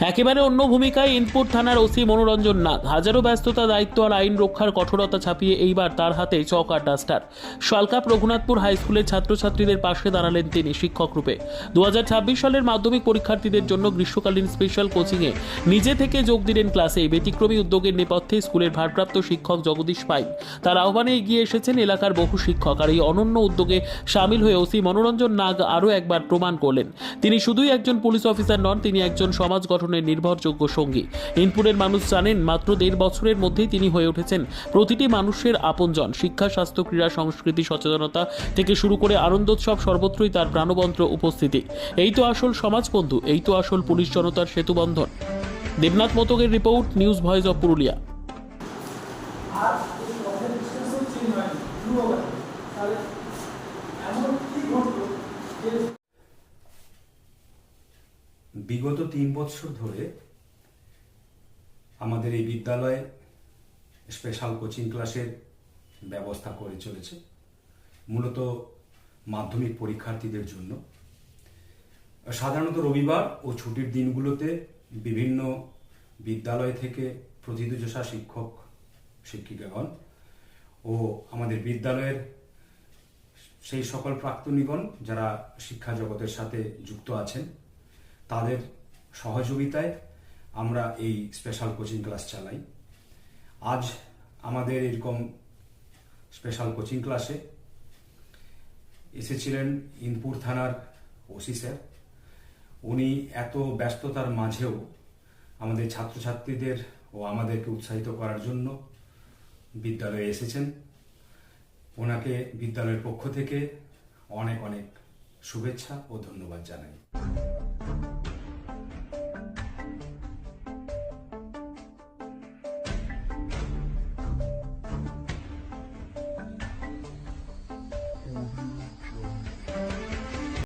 একেবারে অন্য ভূমিকায় ইনপুট থানার ওসি মনোরঞ্জন নাগ। হাজারো ব্যস্ততা, দায়িত্ব আর আইন রক্ষার কঠোরতা ছাপিয়ে এইবার তার হাতে চক আর ডাস্টার। শালকাপ রঘুনাথপুর হাই স্কুলের ছাত্রছাত্রীদের পাশে দাঁড়ালেন তিনি শিক্ষক রূপে। 2026 সালের মাধ্যমিক পরীক্ষার্থীদের জন্য গ্রীষ্মকালীন স্পেশাল কোচিংয়ে নিজে থেকে যোগ দিলেন ক্লাসে। ব্যতিক্রমী উদ্যোগের নেপথ্যে স্কুলের ভারপ্রাপ্ত শিক্ষক জগদীশ পাইন। তার আহ্বানে এগিয়ে এসেছেন এলাকার বহু শিক্ষক। আর এই অনন্য উদ্যোগে সামিল হয়ে ওসি মনোরঞ্জন নাগ আরও একবার প্রমাণ করলেন তিনি শুধুই একজন পুলিশ অফিসার নন, তিনি একজন সমাজ গঠনের নির্ভরযোগ্য সঙ্গী। ইনপুরের মানুষ জানেন, মাত্র 1.5 বছরের মধ্যেই তিনি হয়ে উঠেছেন প্রতিটি মানুষের আপনজন। শিক্ষা, স্বাস্থ্য, ক্রীড়া, সংস্কৃতি, সচেতনতা থেকে শুরু করে আনন্দোৎসব, সর্বত্রই তার প্রাণবন্ত উপস্থিতি। এই তো আসল সমাজবন্ধু, এই তো আসল পুলিশ জনতার সেতুবন্ধন। দেবনাথ মতকের report, news voice of Purulia. বিগত 3 বছর ধরে আমাদের এই বিদ্যালয়ে স্পেশাল কোচিং ক্লাসের ব্যবস্থা করে চলেছে, মূলত মাধ্যমিক পরীক্ষার্থীদের জন্য। সাধারণত রবিবার ও ছুটির দিনগুলোতে বিভিন্ন বিদ্যালয় থেকে প্রথিতযশা শিক্ষক শিক্ষিকাগণ ও আমাদের বিদ্যালয়ের সেই সকল প্রাক্তনীগণ যারা শিক্ষা জগতের সাথে যুক্ত আছেন, তাদের সহযোগিতায় আমরা এই স্পেশাল কোচিং ক্লাস চালাই। আজ আমাদের এরকম স্পেশাল কোচিং ক্লাসে এসেছিলেন ইনপুর থানার ওসি স্যার। উনি এত ব্যস্ততার মাঝেও আমাদের ছাত্রছাত্রীদের ও আমাদেরকে উৎসাহিত করার জন্য বিদ্যালয়ে এসেছেন। ওনাকে বিদ্যালয়ের পক্ষ থেকে অনেক অনেক শুভেচ্ছা ও ধন্যবাদ জানাই।